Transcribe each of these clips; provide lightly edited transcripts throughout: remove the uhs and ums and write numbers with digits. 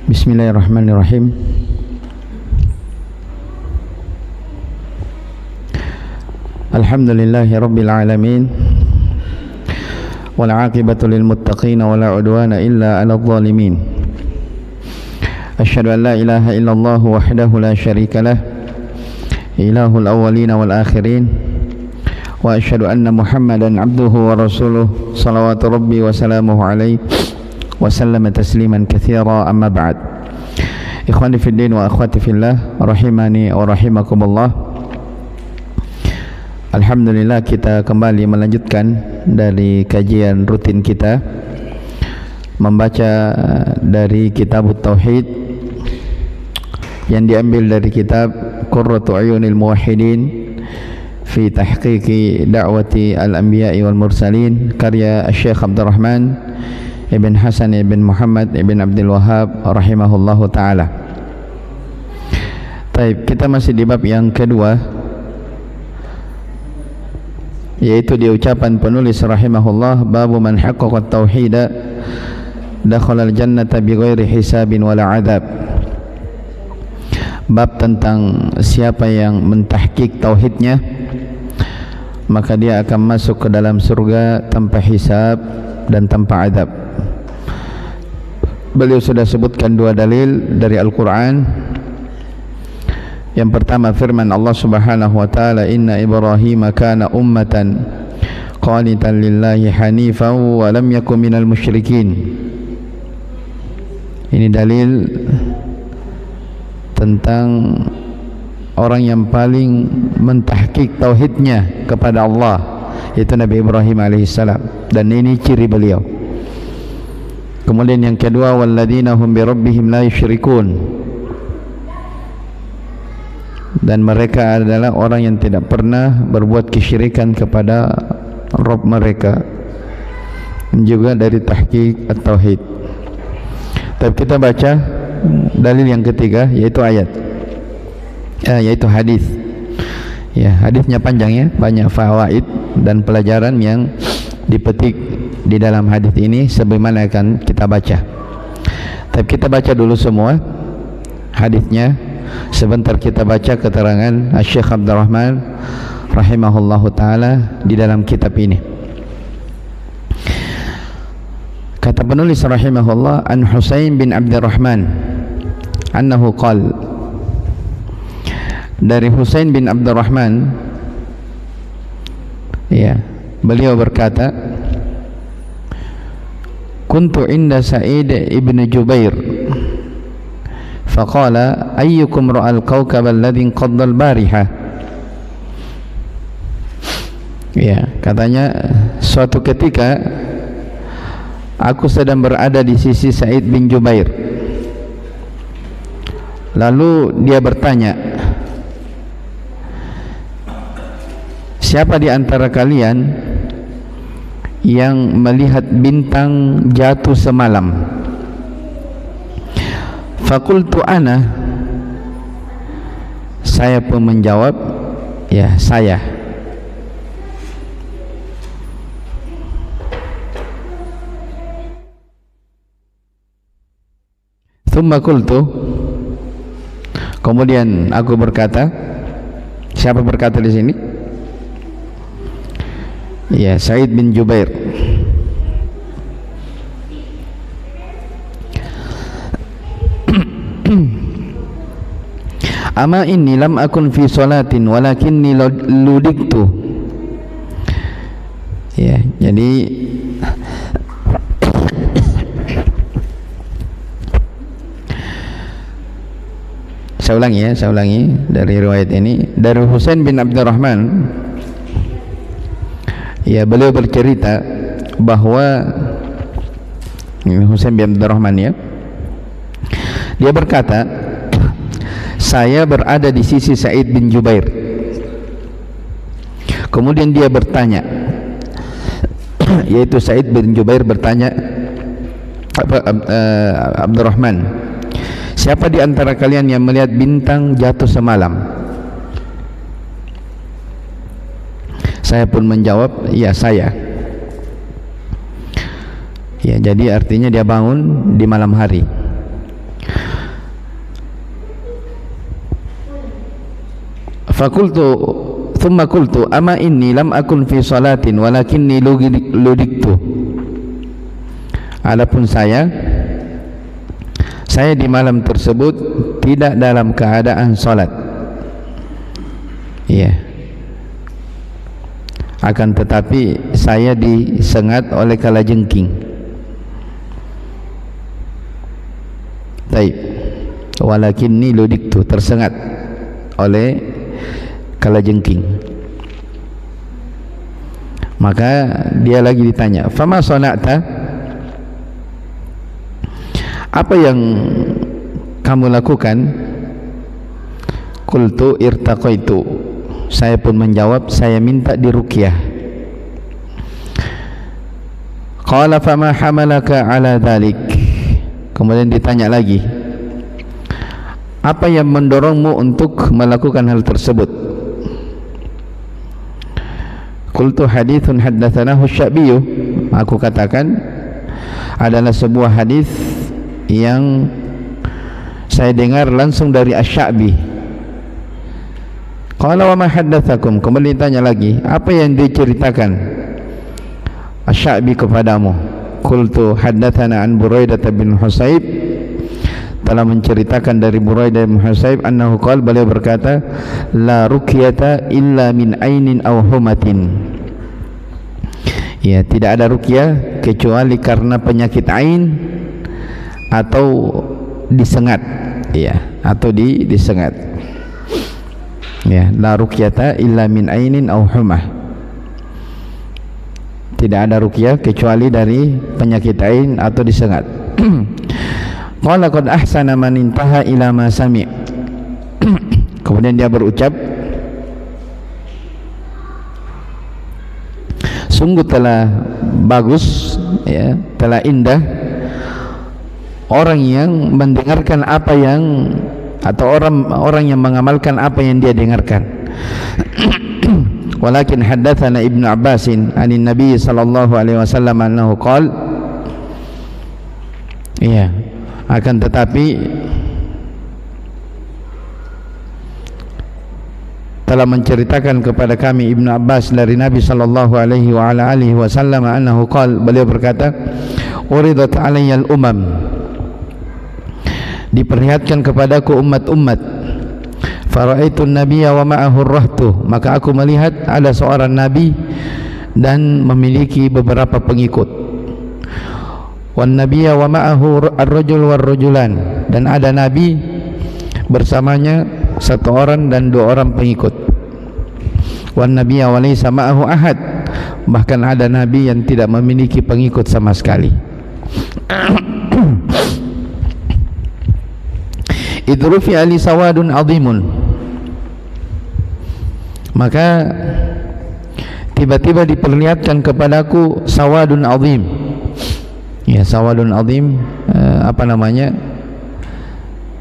Bismillahirrahmanirrahim. Alhamdulillahi rabbil alamin. Wal 'aqibatu lil muttaqin wa la 'udwana illa 'alal zalimin. Asyhadu an la ilaha illallah wahdahu la syarika lah, ilahul awwalin wal akhirin. Wa asyhadu anna Muhammadan 'abduhu wa rasuluh, salawatu rabbi wa salamuhu alaihi wa sallama tasliman katsira, amma ba'd. Ikhwani fid din wa akhwati fillah, rahimani wa rahimakumullah. Alhamdulillah, kita kembali melanjutkan dari kajian rutin kita, membaca dari kitab Tauhid yang diambil dari kitab Qurratu Ayunil Muwahhidin fi tahqiqi da'wati al-anbiya'i wal mursalin, karya Syekh Abdurrahman Ibn Hasan Ibn Muhammad Ibn Abdul Wahhab rahimahullahu ta'ala. Baik, kita masih di bab yang kedua, yaitu di ucapan penulis rahimahullah, babu man haqqaqa tauhida dakhala al-jannata bighairi hisabin wala adab. Bab tentang siapa yang mentahqiq tauhidnya, maka dia akan masuk ke dalam surga tanpa hisab dan tanpa adab. Beliau sudah sebutkan dua dalil dari Al-Quran. Yang pertama firman Allah subhanahu wa ta'ala, inna Ibrahim kana ummatan qanitan lillahi hanifan wa lam yakun minal musyrikin. Ini dalil tentang orang yang paling mentahqiq tauhidnya kepada Allah, yaitu Nabi Ibrahim alaihissalam, dan ini ciri beliau. Kemudian yang kedua, walladzina hum bi rabbihim la yusyrikun, dan mereka adalah orang yang tidak pernah berbuat kesyirikan kepada Rabb mereka. Juga dari tahqiq at-tauhid. Tapi kita baca dalil yang ketiga, yaitu ayat, yaitu hadis. Ya, hadisnya panjang ya, banyak fawaid dan pelajaran yang dipetik di dalam hadis ini sebagaimana akan kita baca. Tapi kita baca dulu semua hadisnya. Sebentar kita baca keterangan Syekh Abdurrahman rahimahullahu taala di dalam kitab ini. Kata penulis rahimahullah, an Husain bin Abdurrahman annahu qala, dari Husain bin Abdurrahman, ya, beliau berkata, kuntu inda Sa'id ibn Jubair faqala ayyukum ra'al kawkab alladhi qadda al-bariha. Ya, katanya suatu ketika aku sedang berada di sisi Sa'id bin Jubair, lalu dia bertanya, siapa di antara kalian yang melihat bintang jatuh semalam? Fakultu ana, saya pun menjawab, ya, saya. Thumma qultu, kemudian aku berkata, siapa berkata di sini? Ya, Sa'id bin Jubair. Ama inni lam akun fi salatin walakinni ludiktu. Ya, jadi saya ulangi dari riwayat ini, dari Husain bin Abdurrahman. Ya, beliau bercerita bahwa Husain bin Abdurrahman, ya, dia berkata, saya berada di sisi Sa'id bin Jubair. Kemudian dia bertanya, yaitu Sa'id bin Jubair bertanya, Abdurrahman, siapa di antara kalian yang melihat bintang jatuh semalam? Saya pun menjawab, ya, saya. Ya, jadi artinya dia bangun di malam hari. Thumma qultu ama inni lam akun fi salatin walakinni ludiktu. Adapun saya di malam tersebut tidak dalam keadaan salat. Iya. Akan tetapi saya disengat oleh kalajengking. Taib. Walakinni ludiktu, tersengat oleh kalajengking. Maka dia lagi ditanya, fama sona'ta, apa yang kamu lakukan? Qultu irtaqaitu, saya pun menjawab, saya minta diruqyah. Qala fama hamalaka ala dhalik, kemudian ditanya lagi, apa yang mendorongmu untuk melakukan hal tersebut? Qultu hadithun haddatsanahu Sya'biyyu, aku katakan adalah sebuah hadis yang saya dengar langsung dari Asy-Sya'bi. Qala wa ma haddatsakum, kemudian ditanya lagi, apa yang diceritakan Asy-Sya'bi kepadamu? Qultu haddatsana an Buraidah bin Husayb, telah menceritakan dari Buraidah bin Husayb annahu qala, beliau berkata, la ruqyata illa min ainin aw humatin. Ya, tidak ada ruqyah kecuali karena penyakit ain atau disengat. Ya, atau disengat. Ya, la ruqyata illa min ainin aw humah. Tidak ada ruqyah kecuali dari penyakit ain atau disengat. Qala qad ahsana man intaha ila ma sami'. Kemudian dia berucap, sungguh telah bagus, ya, telah indah orang yang mendengarkan apa yang, atau orang yang mengamalkan apa yang dia dengarkan. Walakin haddatsana Ibnu Abbasin anin Nabi sallallahu alaihi wasallam annahu qala, ya, akan tetapi telah menceritakan kepada kami Ibnu Abbas dari Nabi sallallahu alaihi wa ala alihi wasallam annahu qala, beliau berkata, uridat alayyal umam, diperlihatkan kepadaku umat-umat, fara'aitu nabiyya wa ma'ahu rahtu, maka aku melihat ada seorang nabi dan memiliki beberapa pengikut. Wan nabiyya wa ma'ahu ar-rajul war-rajulan, dan ada nabi bersamanya satu orang dan dua orang pengikut. Wan nabiyya wa laysa ma'ahu ahad, bahkan ada nabi yang tidak memiliki pengikut sama sekali. Idrufi ali sawadun azimun, maka tiba-tiba diperlihatkan kepadaku sawadun azim. Ya, sawadun azim, apa namanya,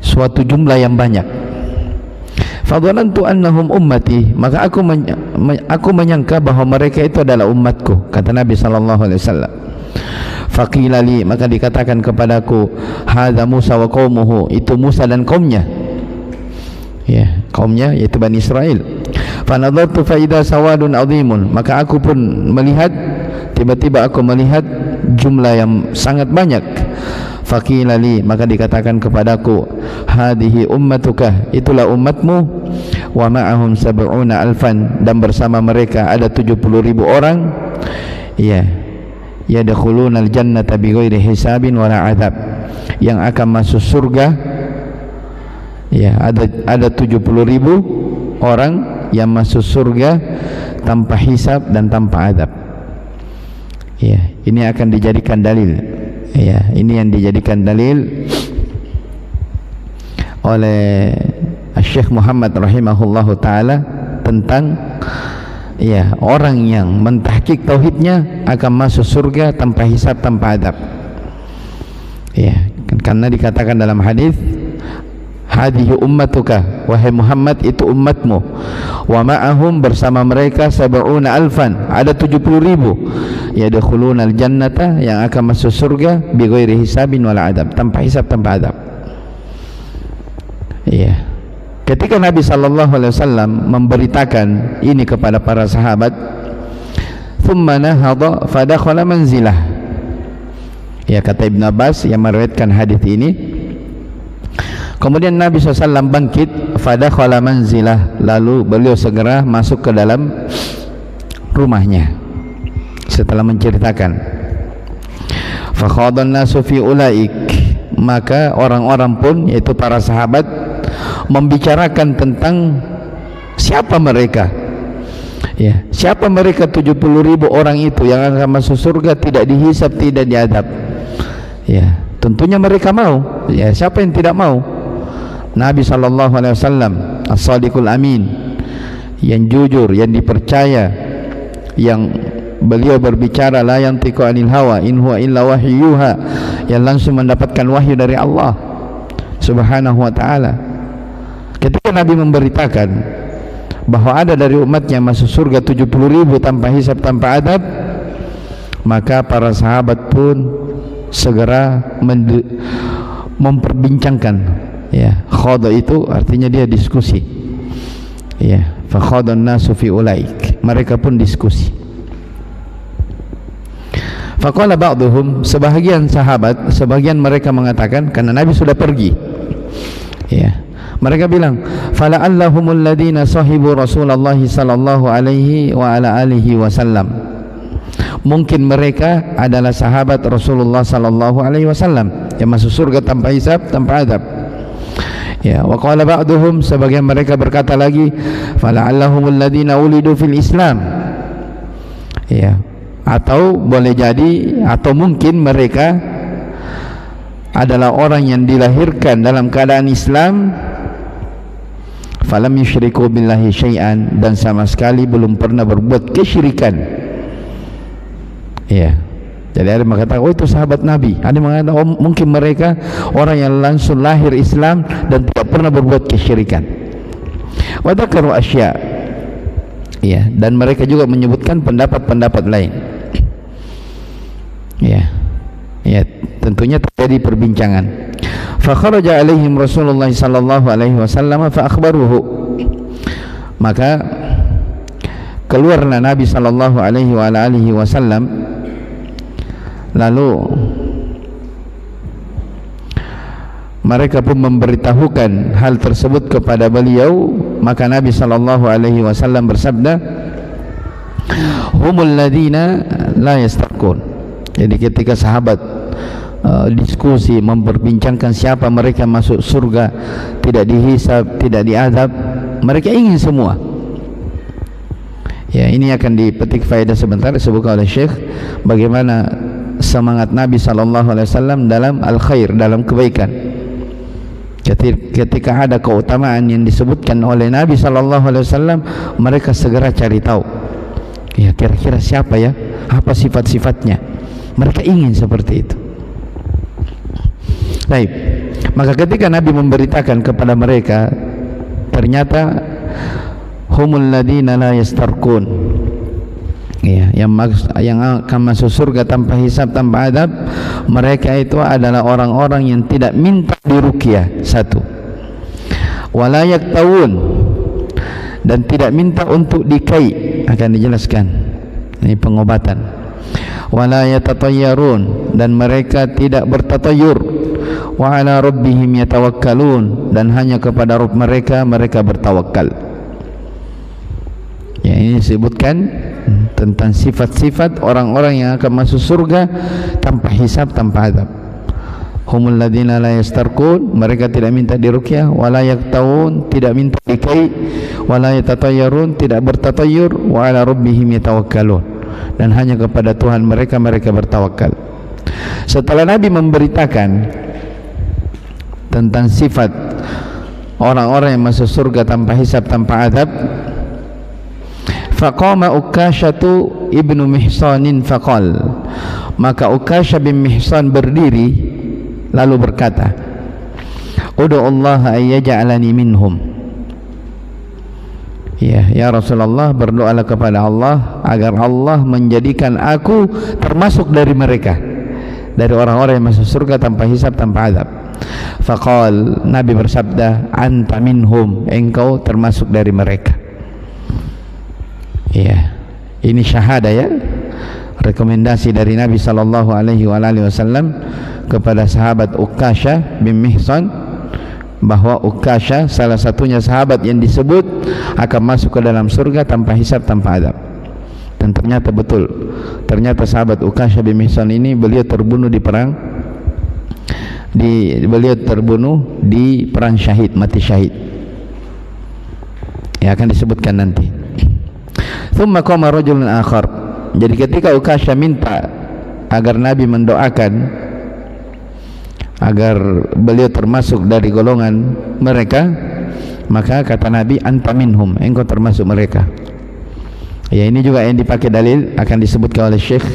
suatu jumlah yang banyak. Fadhanantu annahum ummati, maka aku menyangka bahwa mereka itu adalah umatku, kata Nabi sallallahu alaihi wasallam. Faqila li, maka dikatakan kepadaku, hadza Musa wa qaumuhu, itu Musa dan kaumnya. Ya, kaumnya yaitu Bani Israel. Fa nadartu fa idza sawadun azimun, maka aku pun melihat, tiba-tiba aku melihat jumlah yang sangat banyak. Faqila li, maka dikatakan kepadaku, hadhihi ummatuka, itulah umatmu, wa ma'ahum sab'una alfan, dan bersama mereka ada 70.000 orang, ya, yadkhuluna al-jannata bighairi hisabin wala adzab, yang akan masuk surga. Ya, ada 70.000 orang yang masuk surga tanpa hisab dan tanpa azab. Ya, ini akan dijadikan dalil. Ya, ini yang dijadikan dalil oleh Syekh Muhammad rahimahullahu taala tentang, ya, orang yang mentahqiq tauhidnya akan masuk surga tanpa hisab, tanpa azab. Ya, karena dikatakan dalam hadis, hadhihi ummatuka, wahai Muhammad, itu umatmu, wa ma'ahum, bersama mereka, sab'una alfan, ada 70.000, yadkhuluna al-jannata, yang akan masuk surga, bighairi hisabin wala adab, tanpa hisab, tanpa adab. Ya, Ketika Nabi sallallahu alaihi wasallam memberitakan ini kepada para sahabat, thumma nahadha fadakhala manzilah. Ya, kata Ibn Abbas yang meriwayatkan hadis ini, kemudian Nabi SAW bangkit, fadakhala manzilah, lalu beliau segera masuk ke dalam rumahnya. Setelah menceritakan, fakhadhan nasu fi ulaik, maka orang-orang pun, yaitu para sahabat, membicarakan tentang siapa mereka, ya, siapa mereka 70.000 orang itu yang akan masuk surga tidak dihisab, tidak diadab. Ya, tentunya mereka mau. Ya, siapa yang tidak mau? Nabi sallallahu alaihi wasallam as-sadiqul amin, yang jujur, yang dipercaya, yang beliau berbicara la yantiqu anil hawa in huwa illa wahyuha, yang langsung mendapatkan wahyu dari Allah Subhanahu wa taala. Ketika Nabi memberitakan bahwa ada dari umatnya masuk surga 70.000 tanpa hisab, tanpa adab, maka para sahabat pun segera memperbincangkan. Ya, khadha itu artinya dia diskusi. Ya, fa khadhan nasu fi ulaik, mereka pun diskusi. Faqala ba'dhum, sebahagian sahabat, sebagian mereka mengatakan, karena Nabi sudah pergi, ya, mereka bilang, fala'allahumul ladina sahibu Rasulullah sallallahu alaihi wa ala alihi wasallam, mungkin mereka adalah sahabat Rasulullah sallallahu alaihi wasallam yang masuk surga tanpa hisab, tanpa adab. Ya, wa qala ba'dhum, sebagian mereka berkata lagi, fala'allahumul ladina ulidu fil Islam. Ya, atau boleh jadi, atau mungkin mereka adalah orang yang dilahirkan dalam keadaan Islam, falam yusyriku billahi syai'an, dan sama sekali belum pernah berbuat kesyirikan. Ya, jadi ada yang mengatakan, oh itu sahabat Nabi. Ada yang mengatakan, oh mungkin mereka orang yang langsung lahir Islam dan tidak pernah berbuat kesyirikan. Wa dzakaru asya'. Ya, dan mereka juga menyebutkan pendapat-pendapat lain. Ya, ya, tentunya terjadi perbincangan. Fa kharaja alaihim Rasulullah sallallahu alaihi wasallam fa akhbaruhu, maka keluarlah Nabi sallallahu alaihi wa alihi wasallam, lalu mereka pun memberitahukan hal tersebut kepada beliau. Maka Nabi sallallahu alaihi wasallam bersabda, humul ladina la yastarqun. Jadi ketika sahabat diskusi memperbincangkan siapa mereka masuk surga tidak dihisab, tidak diazab, mereka ingin semua. Ya, ini akan dipetik faedah sebentar disebutkan oleh Syekh bagaimana semangat Nabi sallallahu alaihi wasallam dalam al-khair, dalam kebaikan. Ketika ada keutamaan yang disebutkan oleh Nabi sallallahu alaihi wasallam, mereka segera cari tahu. Ya, kira-kira siapa ya? Apa sifat-sifatnya? Mereka ingin seperti itu. Baik. Maka ketika Nabi memberitakan kepada mereka, ternyata humul ladina la yastarqun. Ya, yang akan masuk surga tanpa hisab, tanpa adab, mereka itu adalah orang-orang yang tidak minta diruqyah, satu. Wala yaktawun, dan tidak minta untuk dikai, akan dijelaskan. Ini pengobatan. Wala yatatayyarun, dan mereka tidak bertatayur. Wa ala rabbihim yatawakkalun, dan hanya kepada Rabb mereka bertawakal. Ya, ini disebutkan tentang sifat-sifat orang-orang yang akan masuk surga tanpa hisab, tanpa azab. Humul ladina la yastarqun, mereka tidak minta diruqyah, wala yaktawun, tidak minta dikai, wala yatatayyarun, tidak bertatayur, wa ala rabbihim yatawakkalun, dan hanya kepada Tuhan mereka bertawakal. Setelah Nabi memberitakan tentang sifat orang-orang yang masuk surga tanpa hisab, tanpa azab, faqama Ukasyatu ibnu Mihsanin faqal, maka Ukasyah bin Mihsan berdiri lalu berkata, ud'u Allah ayyaj'alani minhum. Ya Rasulullah, berdoalah kepada Allah agar Allah menjadikan aku termasuk dari mereka, dari orang-orang yang masuk surga tanpa hisab, tanpa azab. Faqal, Nabi bersabda, anta minhum, engkau termasuk dari mereka. Ya, ini syahadah ya, rekomendasi dari Nabi sallallahu alaihi wasallam kepada sahabat Ukasha bin Mihsan, bahwa Ukasha salah satunya sahabat yang disebut akan masuk ke dalam surga tanpa hisab, tanpa adab. Dan ternyata betul, ternyata sahabat Ukasha bin Mihsan ini beliau terbunuh di perang, beliau terbunuh di perang syahid, mati syahid. Ya, akan disebutkan nanti. Thumma qama rajulun akhar. Jadi ketika Ukasha minta agar Nabi mendoakan agar beliau termasuk dari golongan mereka, maka kata Nabi, anta minhum, engkau termasuk mereka. Ya, ini juga yang dipakai dalil, akan disebutkan oleh Syekh,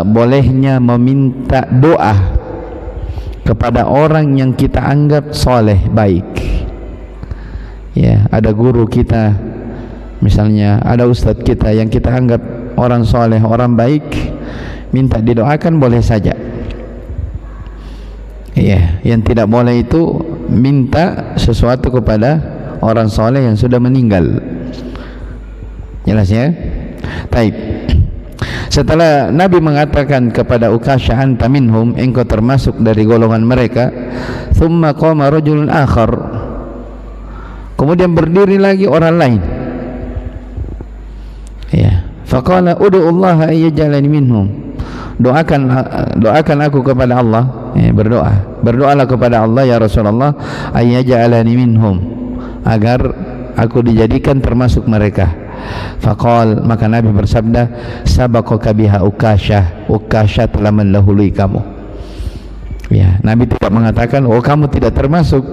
bolehnya meminta doa kepada orang yang kita anggap soleh, baik. Ya, ada guru kita misalnya, ada ustadz kita yang kita anggap orang soleh, orang baik, minta didoakan boleh saja. Ya, yang tidak boleh itu minta sesuatu kepada orang soleh yang sudah meninggal. Jelas ya? Taib. Setelah Nabi mengatakan kepada Ukasha, anta minhum, engkau termasuk dari golongan mereka, thumma qama rajulun akhar, kemudian berdiri lagi orang lain. Ya, faqala ud'ullaha ayyaj'alani minhum, doakan aku kepada Allah, ya, berdoalah kepada Allah ya Rasulullah, ayyaj'alani minhum, agar aku dijadikan termasuk mereka. Faqal, maka Nabi bersabda, sabaqaka biha Ukasha, Ukasha telah mendahului kamu. Ya, Nabi tidak mengatakan oh kamu tidak termasuk.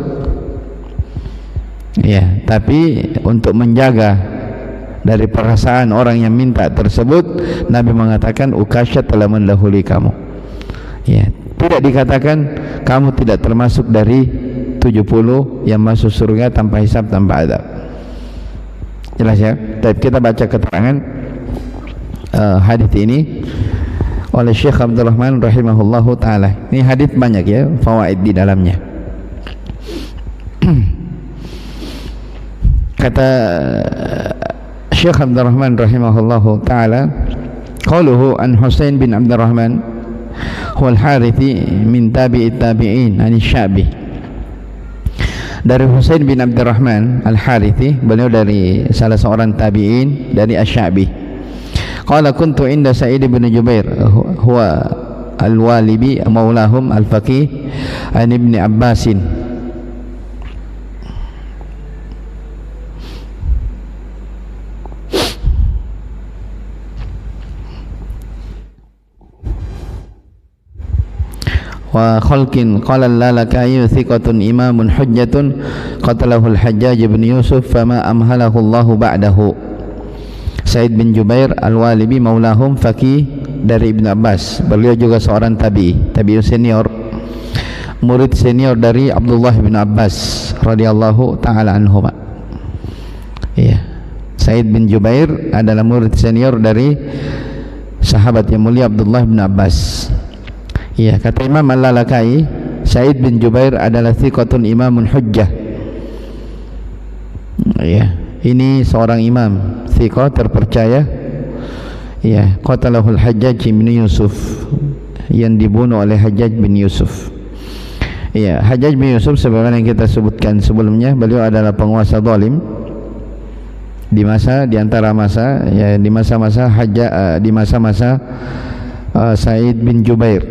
Ya, tapi untuk menjaga dari perasaan orang yang minta tersebut, Nabi mengatakan Ukasha telah mendahului kamu. Ya, tidak dikatakan kamu tidak termasuk dari 70 yang masuk surga tanpa hisab, tanpa adab. Jelas ya? Tapi kita baca keterangan hadis ini oleh Syekh Abdul Rahman rahimahullahu taala. Ini hadis banyak ya fawaid di dalamnya. Kata Syekh Abdul Rahman rahimahullahu taala, qauluhu an Husain bin Abdul Rahman huwa al-Harithi min tabi'it tabi'in an Syabi. Dari Husain bin Abdurrahman Al-Harithi, beliau dari salah seorang tabi'in dari Asy-Sya'bi. Qala kuntu inda Sa'id bin Jubair huwa al-Walibi maulahum al-Faqih an Ibn Abbasin. Wa khalqin qala lalaka'i thiqatun imamun hujjatun qatalahu al-Hajjaj bin Yusuf fama amhalahu Allahu ba'dahu. Sa'id bin Jubair al-Walibi maulahum faqih dari Ibn Abbas, beliau juga seorang tabi'in senior, murid senior dari Abdullah bin Abbas radhiyallahu taala anhuma. Iya, Sa'id bin Jubair adalah murid senior dari sahabat yang mulia Abdullah bin Abbas. Ya, kata Imam Al-Lalakai, Sa'id bin Jubair adalah thiqatun imamun hujjah. Ya, ini seorang imam thiqah, terpercaya. Ya, qatalahul Hajjaj bin Yusuf, yang dibunuh oleh Hajjaj bin Yusuf. Ya, Hajjaj bin Yusuf sebagaimana yang kita sebutkan sebelumnya, beliau adalah penguasa zalim di antara masa ya, di masa-masa Sa'id bin Jubair.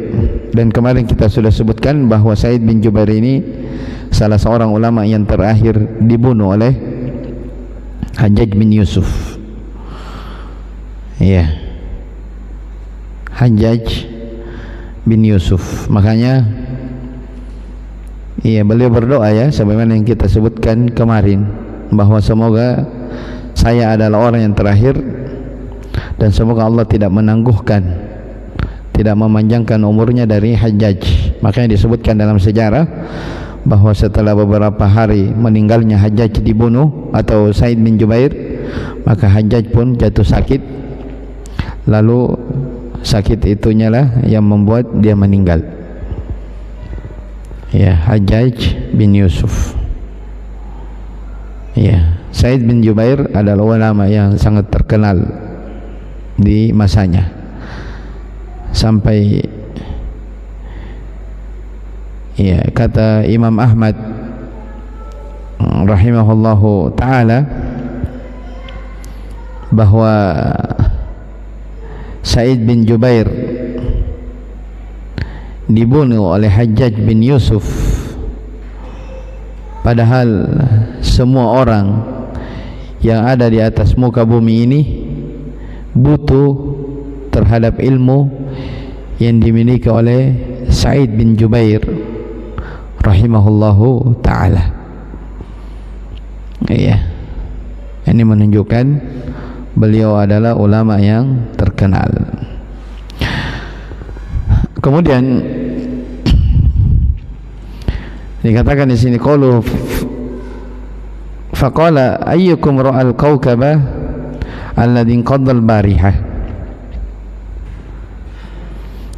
Dan kemarin kita sudah sebutkan bahwa Sa'id bin Jubair ini salah seorang ulama yang terakhir dibunuh oleh Hajjaj bin Yusuf. Ya, Hajjaj bin Yusuf. Makanya iya, beliau berdoa ya, sebagaimana yang kita sebutkan kemarin, bahwa semoga saya adalah orang yang terakhir dan semoga Allah tidak menangguhkan, tidak memanjangkan umurnya dari Hajjaj. Makanya disebutkan dalam sejarah bahwa setelah beberapa hari meninggalnya Hajjaj dibunuh atau Sa'id bin Jubair, maka Hajjaj pun jatuh sakit, lalu sakit itunya lah yang membuat dia meninggal. ya, Hajjaj bin Yusuf. Ya, Sa'id bin Jubair adalah ulama yang sangat terkenal di masanya, sampai ya kata Imam Ahmad rahimahullahu taala bahwa Sa'id bin Jubair dibunuh oleh Hajjaj bin Yusuf, padahal semua orang yang ada di atas muka bumi ini butuh terhadap ilmu yang dimiliki oleh Sa'id bin Jubair rahimahullahu ta'ala. Iya, ini menunjukkan beliau adalah ulama yang terkenal. Kemudian dikatakan di sini qalu faqala ayyukum ra'al kawkaba alladhi qadda al-barihah.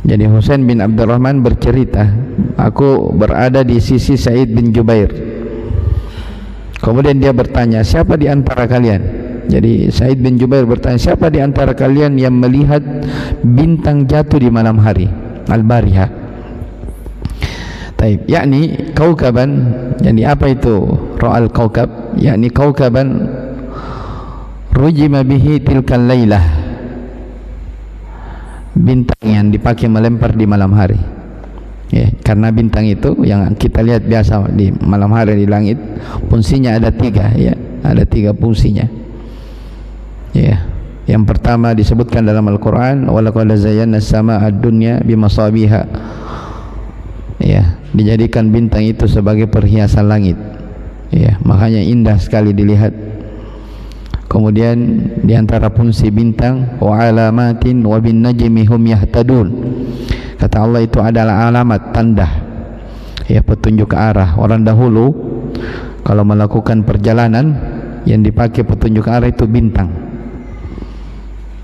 Jadi Husain bin Abdurrahman bercerita, aku berada di sisi Sa'id bin Jubair. Kemudian dia bertanya, siapa di antara kalian? Jadi Sa'id bin Jubair bertanya, siapa di antara kalian yang melihat bintang jatuh di malam hari? Al-Barihah. Taib, yakni kaukaban. Jadi apa itu ra'al kaukab? Yakni kaukaban rujima bihi tilkal lailah, bintang yang dipakai melempar di malam hari. Ya, karena bintang itu yang kita lihat biasa di malam hari di langit, fungsinya ada tiga, ya, ada tiga fungsinya. Ya, yang pertama disebutkan dalam Al-Quran, walaqad zayyana as-samaa'a ad-dunya bimasabiha. Ya, dijadikan bintang itu sebagai perhiasan langit. Ya, makanya indah sekali dilihat. Kemudian di antara fungsi bintang, wa alamatin wa bin najmi hum yahtadun. Kata Allah itu adalah alamat, tanda, ya, petunjuk arah. Orang dahulu kalau melakukan perjalanan yang dipakai petunjuk arah itu bintang.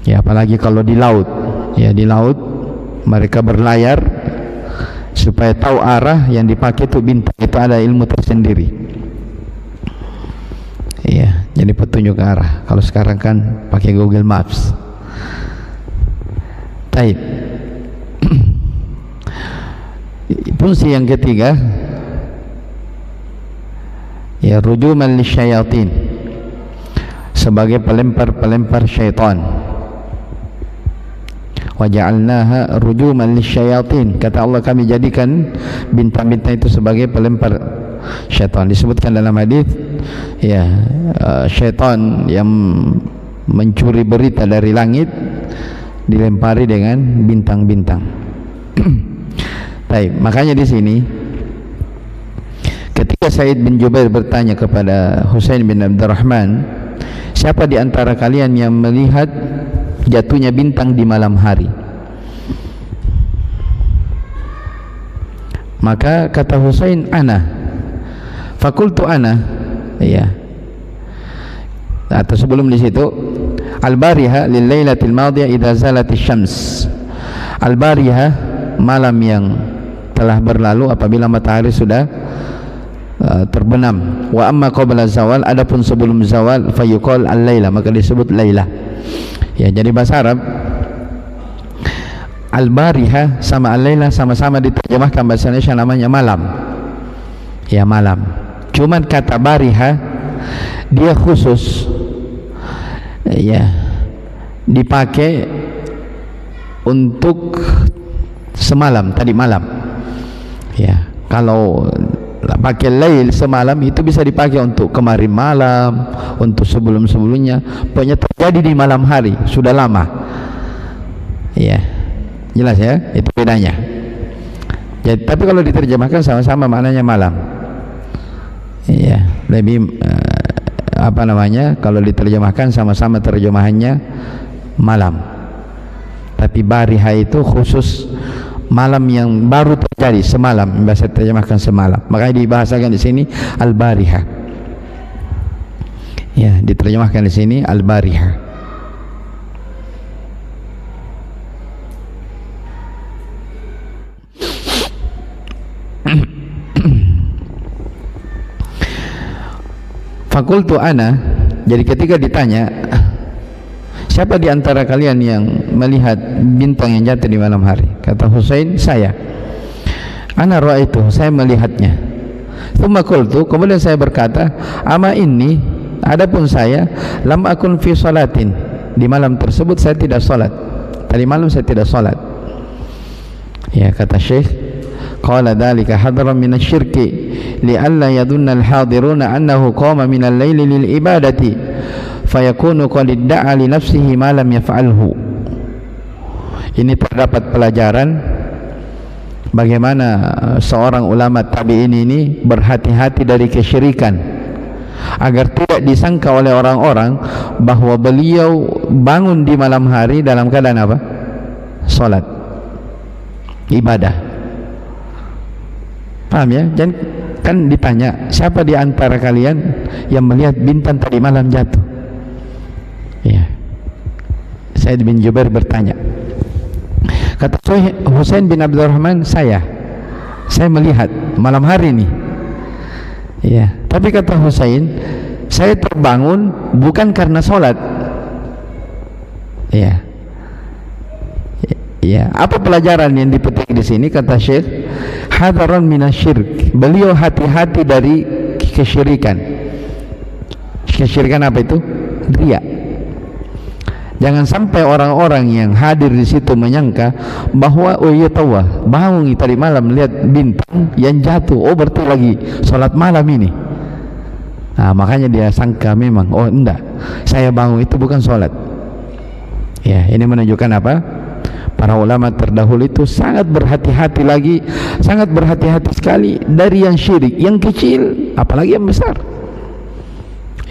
Ya, apalagi kalau di laut. Ya, di laut mereka berlayar supaya tahu arah, yang dipakai itu bintang. Itu ada ilmu tersendiri. Ya, jadi petunjuk arah. Kalau sekarang kan pakai Google Maps. Baik. Fungsi yang ketiga, ya, rujuman lisyayatin, sebagai pelempar-pelempar syaitan. Wa ja'alnaha rujuman lisyayatin. Kata Allah, kami jadikan bintang-bintang itu sebagai pelempar syaitan. Disebutkan dalam hadis, ya, syaitan yang mencuri berita dari langit dilempari dengan bintang-bintang. Baik, makanya di sini ketika Sa'id bin Jubair bertanya kepada Husain bin Abdurrahman, siapa di antara kalian yang melihat jatuhnya bintang di malam hari? Maka kata Husain, ana. Fakultu ana. Ya. Atau sebelum di situ, al-bariha lil lailatil madiyah idza zalatis syams. Al-bariha, malam yang telah berlalu apabila matahari sudah terbenam. Wa amma qabla zawal, adapun sebelum zawal, fayuqal al-laila, maka disebut laila. Ya, jadi bahasa Arab al-bariha sama al-laila sama-sama diterjemahkan bahasa Indonesia namanya malam. Ya, malam. Cuman kata bariha dia khusus, ya, dipakai untuk semalam, tadi malam. Ya, kalau pakai lail semalam itu bisa dipakai untuk kemarin malam, untuk sebelum-sebelumnya. Pokoknya terjadi di malam hari, sudah lama. Ya, jelas ya, itu bedanya. Jadi, tapi kalau diterjemahkan sama-sama maknanya malam. Ya, lebih apa namanya? Kalau diterjemahkan sama-sama terjemahannya malam. Tapi bariha itu khusus malam yang baru terjadi, semalam, bahasa terjemahkan semalam. Makanya dibahasakan di sini al-bariha. Ya, diterjemahkan di sini al-bariha. Fakultu ana, jadi ketika ditanya siapa di antara kalian yang melihat bintang yang jatuh di malam hari, kata Husain, saya. Ana ra'aitu, saya melihatnya. Tsumma qultu, kemudian saya berkata, ama ini, adapun saya, lam akun fi salatin, di malam tersebut saya tidak salat. Tadi malam saya tidak salat. Ya, kata Syekh, qala dzalika hadran min asy-syirki li'alla yadhunna al-hadiruna annahu qama min al-laili lil ibadati fayakunu qad idda'a li nafsihi ma lam yaf'alhu. Ini terdapat pelajaran bagaimana seorang ulama tabi'in ini berhati-hati dari kesyirikan agar tidak disangka oleh orang-orang bahwa beliau bangun di malam hari dalam keadaan apa? Salat, ibadah. Paham ya? Dan kan ditanya, siapa di antara kalian yang melihat bintang tadi malam jatuh? Ya. Said bin Jubair bertanya. Kata Husain bin Abdurrahman, saya melihat malam hari ini. Ya. Tapi kata Husain, saya terbangun bukan karena sholat. Ya. Ya, apa pelajaran yang dipetik di sini? Kata Syekh, hadaran minasyirk. Beliau hati-hati dari kesyirikan. Kesyirikan apa itu? Riya. Jangan sampai orang-orang yang hadir di situ menyangka bahwa oh iya tahu, bangun tadi malam lihat bintang yang jatuh, oh berarti lagi sholat malam ini. Nah, makanya dia sangka memang, oh enggak, saya bangun itu bukan sholat. Ya, ini menunjukkan apa? Para ulama terdahulu itu sangat berhati-hati lagi, sangat berhati-hati sekali dari yang syirik, yang kecil, apalagi yang besar.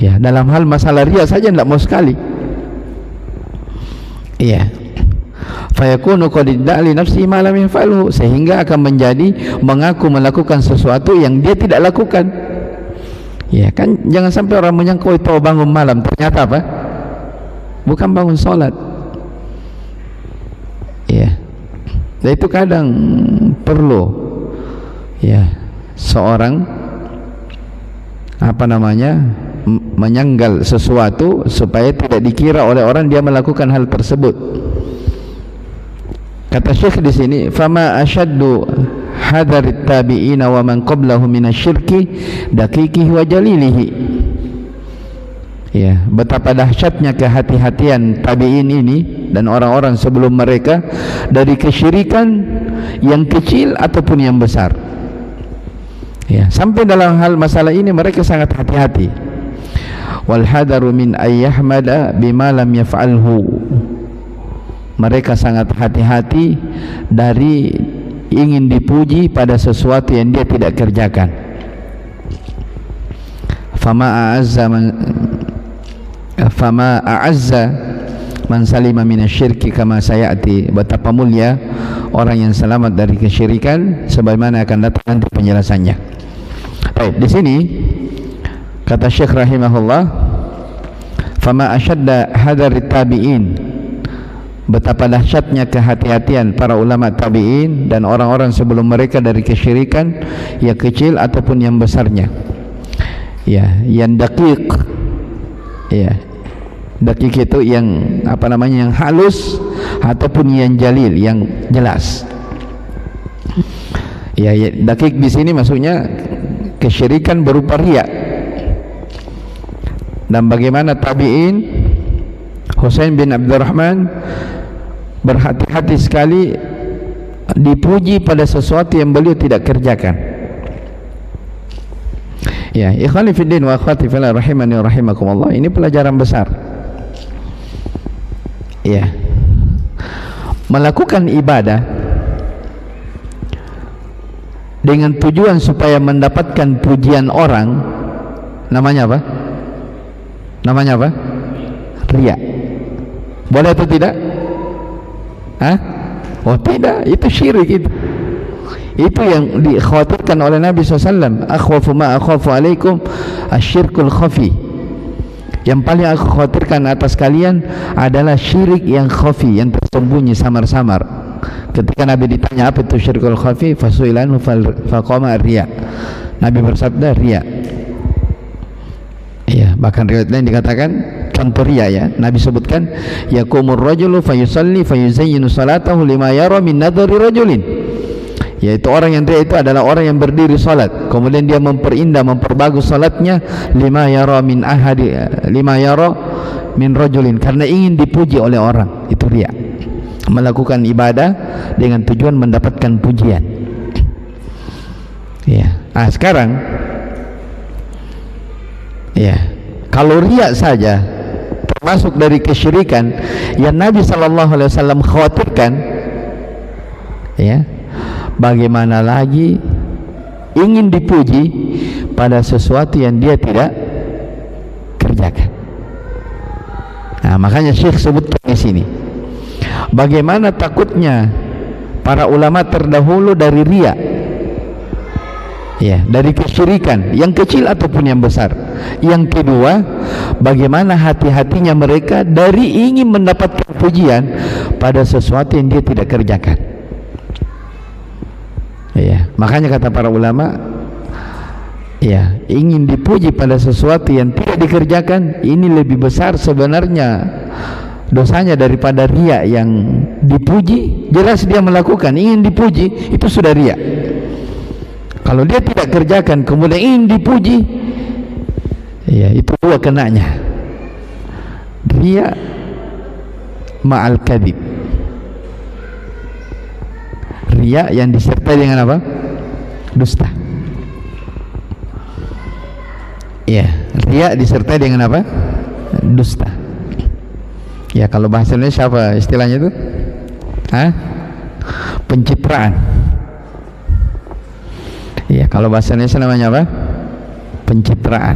Ya, dalam hal masalah riya saja tidak mau sekali. Iya. Fayakunu qad idda'a li nafsihi ma lam yaf'alhu, sehingga akan menjadi mengaku melakukan sesuatu yang dia tidak lakukan. Ya, kan jangan sampai orang menyangka itu bangun malam, ternyata apa? Bukan bangun sholat. Ya, dan itu kadang perlu ya seorang menyanggal sesuatu supaya tidak dikira oleh orang dia melakukan hal tersebut. Kata Syekh di sini, fama asyaddu hadarit tabi'ina wa man qablahu minasyirki daqiqihi wa jalilihi. Ya, betapa dahsyatnya kehati-hatian tabi'in ini dan orang-orang sebelum mereka dari kesyirikan yang kecil ataupun yang besar. Ya, sampai dalam hal masalah ini mereka sangat hati-hati. Wal hadaru min ayyahmada bima lam yaf'alhu. Mereka sangat hati-hati dari ingin dipuji pada sesuatu yang dia tidak kerjakan. Fama a'azza man salima minasyirki kama sayati. Betapa mulia orang yang selamat dari kesyirikan, sebagaimana akan datang nanti penjelasannya. Baik, di sini kata Syekh rahimahullah, fama asyadda hadarit tabi'in, betapa dahsyatnya kehati-hatian para ulama tabi'in dan orang-orang sebelum mereka dari kesyirikan, ya kecil ataupun yang besarnya. Ya, yang daqiq. Ya, daqiq itu yang yang halus ataupun yang jalil, yang jelas. Ya, daqiq di sini maksudnya kesyirikan berupa riya. Dan bagaimana tabi'in Husain bin Abdurrahman berhati-hati sekali dipuji pada sesuatu yang beliau tidak kerjakan. Ya, ikhwani fiddin wa akhwati fillah rahimani wa rahimakumullah, ini pelajaran besar. Ya, melakukan ibadah dengan tujuan supaya mendapatkan pujian orang, namanya apa? Namanya apa? Riya. Boleh atau tidak? Hah? Oh tidak, itu syirik itu. Itu yang dikhawatirkan oleh Nabi SAW. Akhwafu ma akhafu alaikum asyirkul khafi. Yang paling aku khawatirkan atas kalian adalah syirik yang khafi, yang tersembunyi samar-samar. Ketika Nabi ditanya apa itu syirkul khafi, fasuilanu faqama riya. Nabi bersabda riya. Ya, Ya, bahkan riwayat lain dikatakan contoh riya ya. Nabi sebutkan yaqumur rajulu fayusalli fayuzayyinu salatahu lima yara min nadhari rajulin. Yaitu orang yang riya itu adalah orang yang berdiri salat, kemudian dia memperindah, memperbagus salatnya lima yara min rajulin, karena ingin dipuji oleh orang. Itu riya. Melakukan ibadah dengan tujuan mendapatkan pujian. Ya. Ah, sekarang ya, kalau riya saja termasuk dari kesyirikan yang Nabi SAW khawatirkan, ya, bagaimana lagi ingin dipuji pada sesuatu yang dia tidak kerjakan. Nah, makanya Syekh sebutkan di sini bagaimana takutnya para ulama terdahulu dari riya, ya, dari kesyirikan yang kecil ataupun yang besar. Yang kedua, bagaimana hati-hatinya mereka dari ingin mendapatkan pujian pada sesuatu yang dia tidak kerjakan. Ya, makanya kata para ulama, ya, ingin dipuji pada sesuatu yang tidak dikerjakan ini lebih besar sebenarnya dosanya daripada riya yang dipuji. Jelas dia melakukan, ingin dipuji, itu sudah riya. Kalau dia tidak kerjakan kemudian ingin dipuji, ya, itu dua kenanya. Riya ma'al kadhib. Riya yang disertai dengan apa? Dusta. Ya, riya disertai dengan apa? Dusta. Ya, kalau bahasa Indonesia apa istilahnya itu? Hah? Pencitraan. Ya, kalau bahasa Indonesia namanya apa? Pencitraan.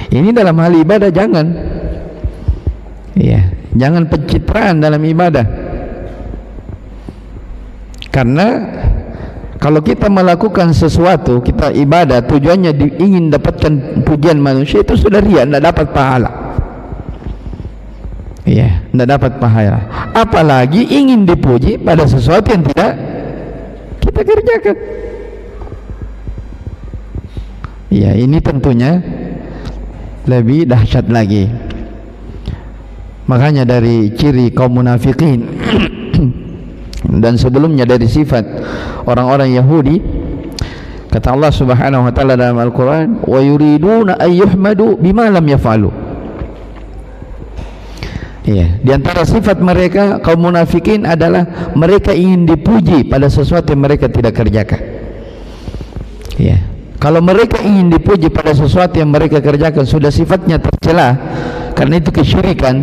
Ini dalam hal ibadah jangan. Ya, jangan pencitraan dalam ibadah. Karena kalau kita melakukan sesuatu, kita ibadah tujuannya ingin dapatkan pujian manusia, itu sudah riya, tidak dapat pahala. Ya, tidak dapat pahala. Apalagi ingin dipuji pada sesuatu yang tidak kita kerjakan. Ya, ini tentunya lebih dahsyat lagi. Makanya dari ciri kaum munafikin dan sebelumnya dari sifat orang-orang Yahudi, kata Allah Subhanahu wa taala dalam Al-Qur'an, wa yuriduna ay yuhmadu bima lam yaf'alu. Ya, di antara sifat mereka kaum munafikin adalah mereka ingin dipuji pada sesuatu yang mereka tidak kerjakan. Ya. Kalau mereka ingin dipuji pada sesuatu yang mereka kerjakan sudah sifatnya tercela, karena itu kesyirikan.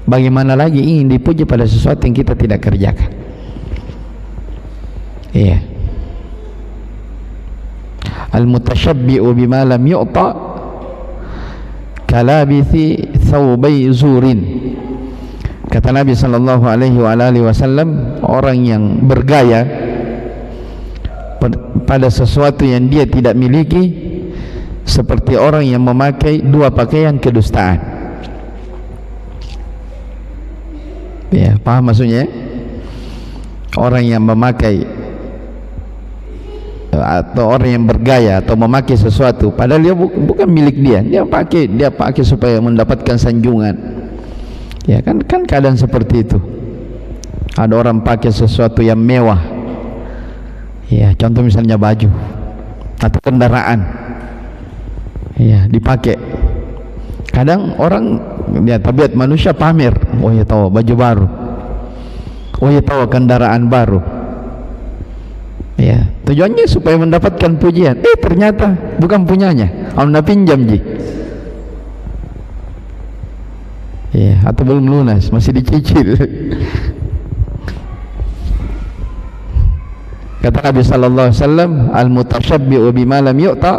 Bagaimana lagi ingin dipuji pada sesuatu yang kita tidak kerjakan? Iya. Al-mutashabbi'u bima lam yu'ta kalabithi thawbai zurin. Kata Nabi sallallahu alaihi wasallam, orang yang bergaya pada sesuatu yang dia tidak miliki seperti orang yang memakai dua pakaian kedustaan. Ya, paham maksudnya? Orang yang memakai atau orang yang bergaya atau memakai sesuatu padahal dia bukan milik dia, dia pakai supaya mendapatkan sanjungan. Ya, kan keadaan seperti itu. Ada orang pakai sesuatu yang mewah. Ya, contoh misalnya baju atau kendaraan, ya, dipakai. Kadang orang, ya, tabiat manusia pamer. Oh ya, tahu baju baru. Oh ya, tahu kendaraan baru. Ya, tujuannya supaya mendapatkan pujian. Ternyata bukan punyanya. Anda pinjam ji. Ya, atau belum lunas, masih dicicil. Kata Nabi sallallahu alaihi wasallam, al-mutashabbi'u bima lam yu'ta,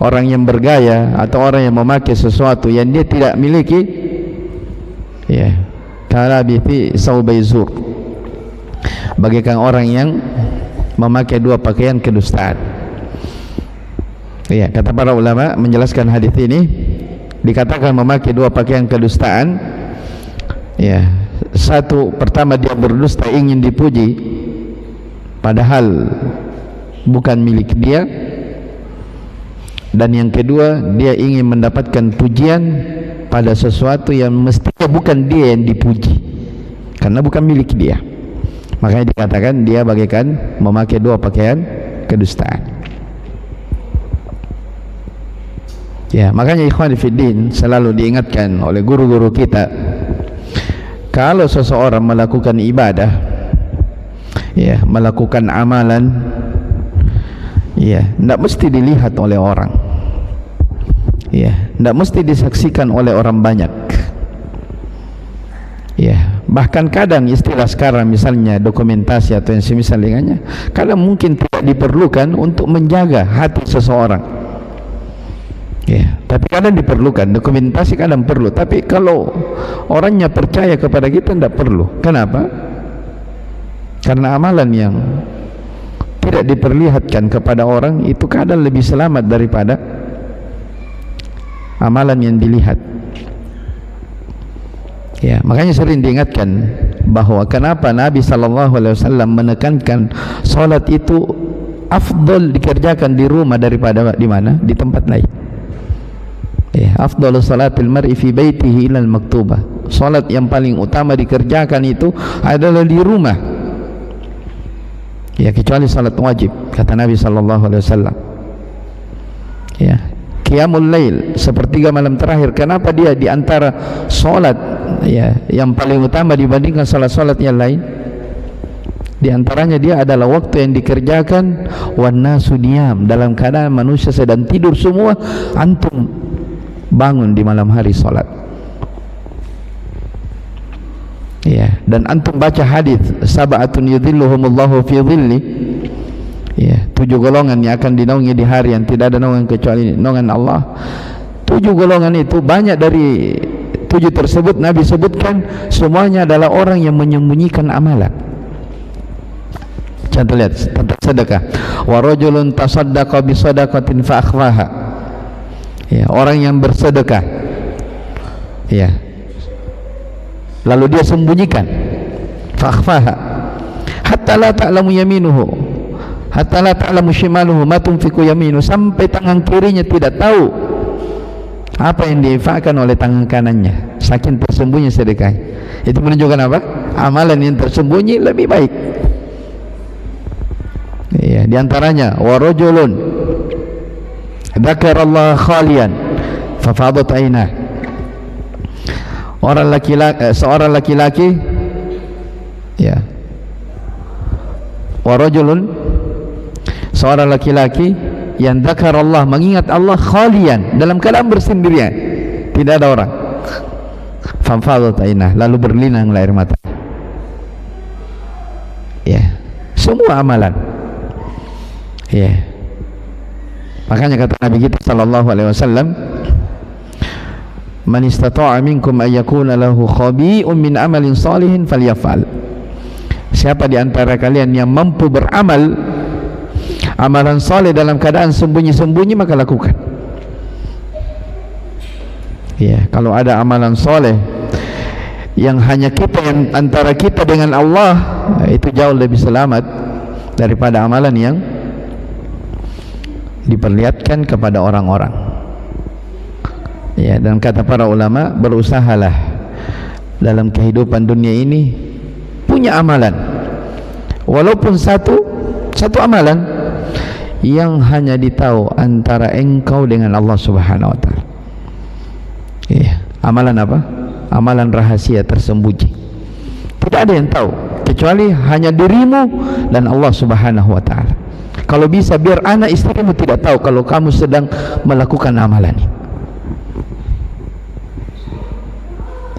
orang yang bergaya atau orang yang memakai sesuatu yang dia tidak miliki, ya, kalabithi thawbai zur, bagaikan orang yang memakai dua pakaian kedustaan. Ya, kata para ulama menjelaskan hadis ini, dikatakan memakai dua pakaian kedustaan, ya, satu, pertama dia berdusta ingin dipuji padahal bukan milik dia. Dan yang kedua, dia ingin mendapatkan pujian pada sesuatu yang mestinya bukan dia yang dipuji, karena bukan milik dia. Makanya dikatakan dia bagaikan memakai dua pakaian kedustaan. Ya, makanya ikhwan fillah selalu diingatkan oleh guru-guru kita, kalau seseorang melakukan ibadah, ya, melakukan amalan, ya, tidak mesti dilihat oleh orang, ya, tidak mesti disaksikan oleh orang banyak, ya. Bahkan kadang istilah sekarang misalnya dokumentasi atau yang semisal dengannya, kadang mungkin tidak diperlukan untuk menjaga hati seseorang, ya, tapi kadang diperlukan. Dokumentasi kadang perlu, tapi kalau orangnya percaya kepada kita tidak perlu. Kenapa? Karena amalan yang tidak diperlihatkan kepada orang itu kadang lebih selamat daripada amalan yang dilihat. Ya, makanya sering diingatkan bahwa kenapa Nabi SAW menekankan salat itu afdal dikerjakan di rumah daripada di mana? Di tempat lain. Ya, afdalu salatil mar'i fi baitihi ilal maktubah. Salat yang paling utama dikerjakan itu adalah di rumah. Ya, kecuali salat wajib, kata Nabi SAW. Ya, qiyamul lail, sepertiga malam terakhir. Kenapa dia di antara salat, ya, yang paling utama dibandingkan salat-salat yang lain? Di antaranya dia adalah waktu yang dikerjakan wan nasu niyam, dalam keadaan manusia sedang tidur semua, antum bangun di malam hari salat. Ya, dan antum baca hadis sab'atun yudhilluhumullahu fi dhilli, ya, 7 golongan yang akan dinaungi di hari yang tidak ada naungan kecuali naungan Allah. 7 golongan itu, banyak dari 7 tersebut Nabi sebutkan semuanya adalah orang yang menyembunyikan amalan. Contoh lihat tentang sedekah, wa rajulun tasaddaqa bi sadaqatin fa akhfaha, ya, orang yang bersedekah, ya, lalu dia sembunyikan, fa akhfaha hatta la ta'lamu yaminuhu hatta la ta'lamu shimaluhu ma tunfiqu yaminu, sampai tangan kirinya tidak tahu apa yang diinfakkan oleh tangan kanannya, saking tersembunyi sedekah. Itu menunjukkan apa? Amalan yang tersembunyi lebih baik. Ya, di antaranya wa rajulun dzakarallaha khalian fa fadat ainah, orang laki-laki, seorang laki-laki, ya, wa rajulun, seorang laki-laki yang dzakarallah, mengingat Allah, khalian, dalam keadaan bersendirian, tidak ada orang, fa fadat ainah, lalu berlinang air mata. Ya, semua amalan. Ya, makanya kata Nabi kita sallallahu alaihi wasallam, man istata'a minkum ay yakuna lahu khabi'un min amalin salihin falyaf'al. Siapa di antara kalian yang mampu beramal amalan saleh dalam keadaan sembunyi-sembunyi, maka lakukan. Ya, kalau ada amalan saleh yang hanya kita, yang antara kita dengan Allah, itu jauh lebih selamat daripada amalan yang diperlihatkan kepada orang-orang. Ya, dan kata para ulama, berusahalah dalam kehidupan dunia ini punya amalan, walaupun satu amalan yang hanya ditahu antara engkau dengan Allah Subhanahu wa taala. Ya, amalan apa? Amalan rahasia tersembunyi. Tidak ada yang tahu kecuali hanya dirimu dan Allah Subhanahu wa taala. Kalau bisa biar anak istrimu tidak tahu kalau kamu sedang melakukan amalan ini.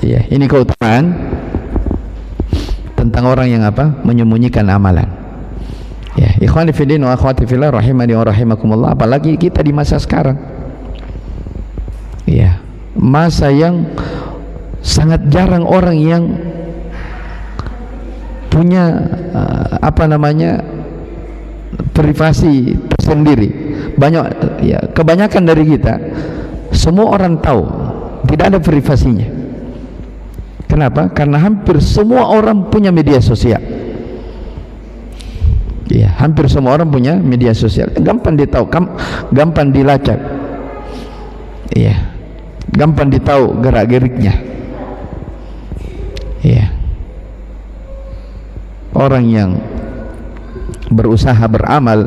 Ya, ini keutamaan tentang orang yang apa? Menyembunyikan amalan. Ya, ikhwani fillah wa akhwati fillah rahimani wa rahimakumullah, apalagi kita di masa sekarang. Ya, masa yang sangat jarang orang yang punya privasi tersendiri. Banyak, ya, kebanyakan dari kita semua orang tahu, tidak ada privasinya. Kenapa? Karena hampir semua orang punya media sosial. Ya, hampir semua orang punya media sosial. Gampang ditahu, gampang dilacak. Iya, gampang ditahu gerak-geriknya. Iya, orang yang berusaha beramal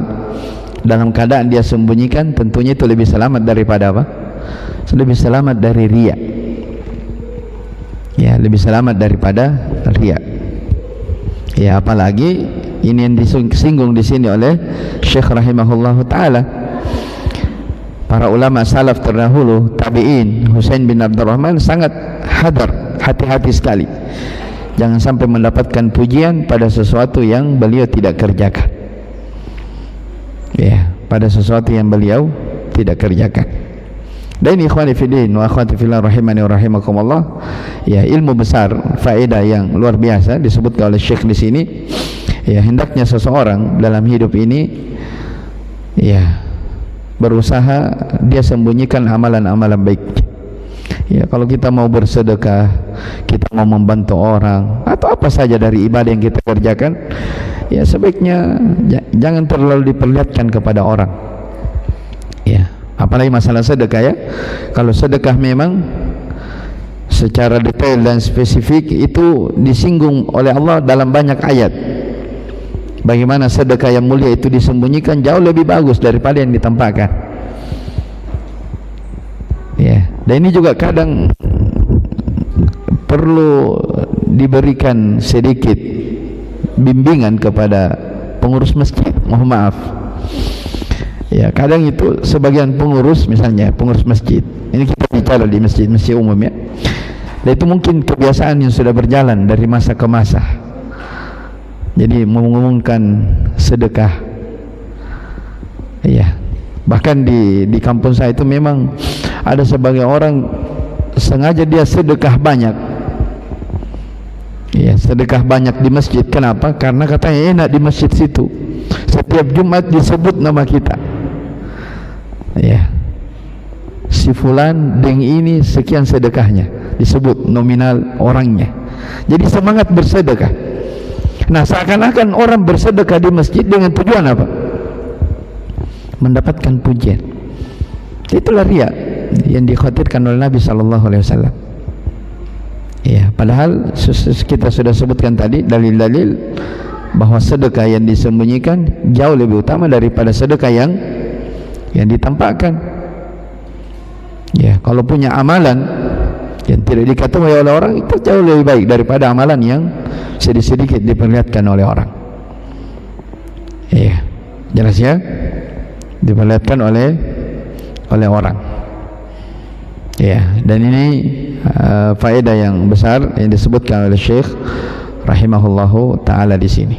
dalam keadaan dia sembunyikan, tentunya itu lebih selamat daripada apa? Lebih selamat dari riya. Ya, lebih selamat daripada riya. Ya, apalagi ini yang disinggung di sini oleh Syekh rahimahullahu taala. Para ulama salaf terdahulu, tabi'in, Husain bin Abdurrahman sangat hadar, hati-hati sekali. Jangan sampai mendapatkan pujian pada sesuatu yang beliau tidak kerjakan. Ya, pada sesuatu yang beliau tidak kerjakan. Dan ini ikhwani fiddin wa akhwati fillah rahimani wa rahimakumullah. Ya, ilmu besar, faedah yang luar biasa disebutkan oleh Syekh di sini. Ya, hendaknya seseorang dalam hidup ini ya berusaha dia sembunyikan amalan-amalan baik. Ya, kalau kita mau bersedekah, kita mau membantu orang atau apa saja dari ibadah yang kita kerjakan, ya sebaiknya jangan terlalu diperlihatkan kepada orang. Ya, apalagi masalah sedekah ya. Kalau sedekah memang secara detail dan spesifik itu disinggung oleh Allah dalam banyak ayat. Bagaimana sedekah yang mulia itu disembunyikan jauh lebih bagus daripada yang ditampakkan. Ya, dan ini juga kadang perlu diberikan sedikit bimbingan kepada pengurus masjid. Mohon maaf. Ya, kadang itu sebagian pengurus, misalnya pengurus masjid. Ini kita bicara di masjid-masjid umum ya. Dan itu mungkin kebiasaan yang sudah berjalan dari masa ke masa. Jadi mengumumkan sedekah. Iya. Bahkan di kampung saya itu memang ada sebagian orang sengaja dia sedekah banyak. Iya, sedekah banyak di masjid. Kenapa? Karena katanya enak di masjid situ. Setiap Jumat disebut nama kita. Iya. Si fulan deng ini sekian sedekahnya, disebut nominal orangnya. Jadi semangat bersedekah. Nah, seakan-akan orang bersedekah di masjid dengan tujuan apa? Mendapatkan pujian. Itulah riya yang dikhawatirkan oleh Nabi sallallahu alaihi wasallam. Ya, padahal kita sudah sebutkan tadi dalil-dalil bahwa sedekah yang disembunyikan jauh lebih utama daripada sedekah yang ditampakkan. Ya, kalau punya amalan yang tidak diketahui oleh orang itu jauh lebih baik daripada amalan yang sedikit-sedikit diperlihatkan oleh orang. Iya, jelas ya, diperlihatkan oleh orang. Ya, dan ini faedah yang besar yang disebutkan oleh Syekh rahimahullahu taala di sini.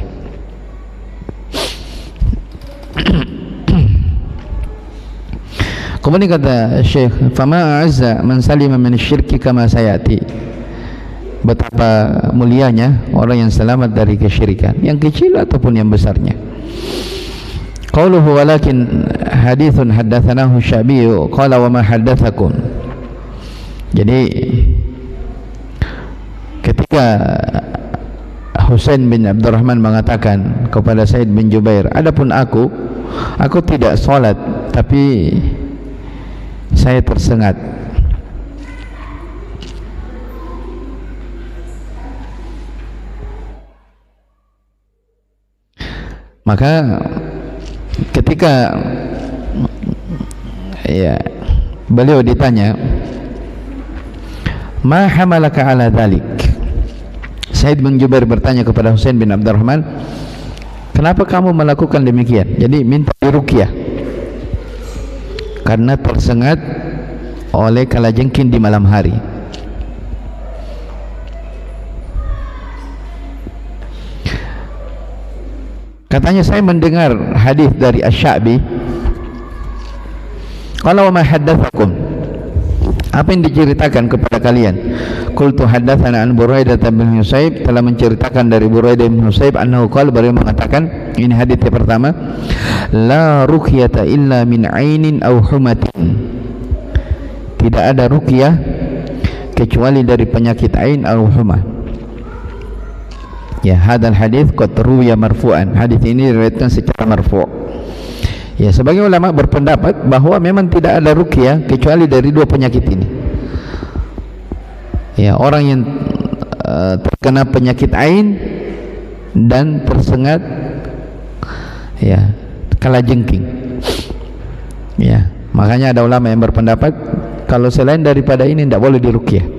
Kemudian kata Syekh, "Fama a'azza man salima min syirki kama sayati." Betapa mulianya orang yang selamat dari kesyirikan, yang kecil ataupun yang besarnya. Qauluhu walakin hadithun haddatsanahu Syabi'u qala wa ma haddatsakum. Jadi ketika Husain bin Abdurrahman mengatakan kepada Said bin Jubair, adapun aku tidak salat tapi saya tersengat. Maka ketika ya beliau ditanya, ma hamalaka ala dhalik, Said bin Jubair bertanya kepada Husain bin Abdurrahman, kenapa kamu melakukan demikian? Jadi minta diruqyah karena tersengat oleh kalajengking di malam hari. Katanya, saya mendengar hadis dari Asy-Sya'bi, qala wa ma haddatsakum, apa yang diceritakan kepada kalian? Qultu haddatsana an Buraidah bin Husayb, telah menceritakan dari Buraidah bin Husayb annahu qala, beliau mengatakan, ini hadis yang pertama, la ruqyata illa min ainin aw humatin, tidak ada ruqyah kecuali dari penyakit ain atau humah. Ya, hadal hadis qad ruwiya marfu'an, hadis ini diriwayatkan secara marfu'. Ya, sebagian ulama berpendapat bahwa memang tidak ada ruqyah kecuali dari dua penyakit ini. Ya, orang yang terkena penyakit ain dan tersengat ya kalajengking. Ya, makanya ada ulama yang berpendapat kalau selain daripada ini tidak boleh diruqyah.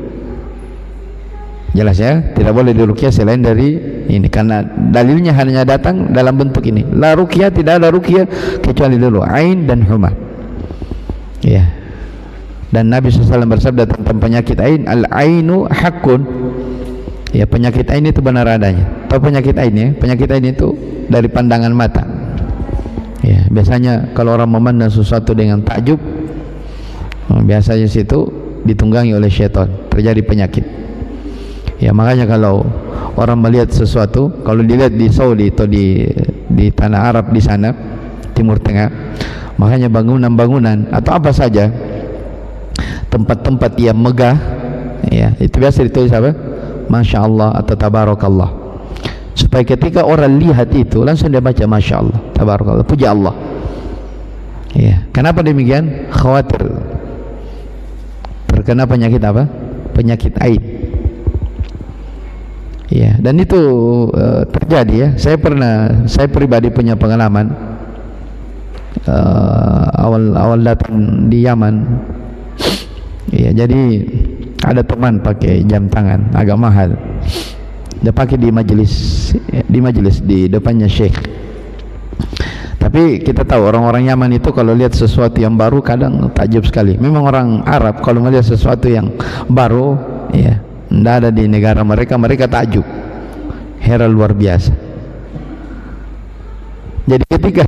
Jelas ya, tidak boleh diruqyah selain dari ini, karena dalilnya hanya datang dalam bentuk ini. La ruqyah, tidak ada ruqyah kecuali dulu ain dan huma. Ya. Dan Nabi SAW bersabda tentang penyakit ain, al-ainu haqqun. Ya, penyakit ain itu benar adanya. Tahu penyakit ain ya? Penyakit ain itu dari pandangan mata. Ya, biasanya kalau orang memandang sesuatu dengan takjub, biasanya situ ditunggangi oleh syaitan, terjadi penyakit. Ya, makanya kalau orang melihat sesuatu, kalau dilihat di Saudi atau di tanah Arab di sana, Timur Tengah, makanya bangunan-bangunan atau apa saja tempat-tempat yang megah, ya, itu biasa ditulis apa? Masya Allah atau Tabarakallah, supaya ketika orang lihat itu langsung dia baca Masya Allah, Tabarakallah, puji Allah. Ya, kenapa demikian? Khawatir terkena penyakit apa? Penyakit ain. Ya, dan itu terjadi ya. Saya pribadi punya pengalaman awal datang di Yaman. Ya, jadi ada teman pakai jam tangan agak mahal. Dia pakai di majelis di depannya Syekh. Tapi kita tahu orang-orang Yaman itu kalau lihat sesuatu yang baru kadang takjub sekali. Memang orang Arab kalau melihat sesuatu yang baru, ya, tidak ada di negara mereka, mereka takjub, heran luar biasa. Jadi ketika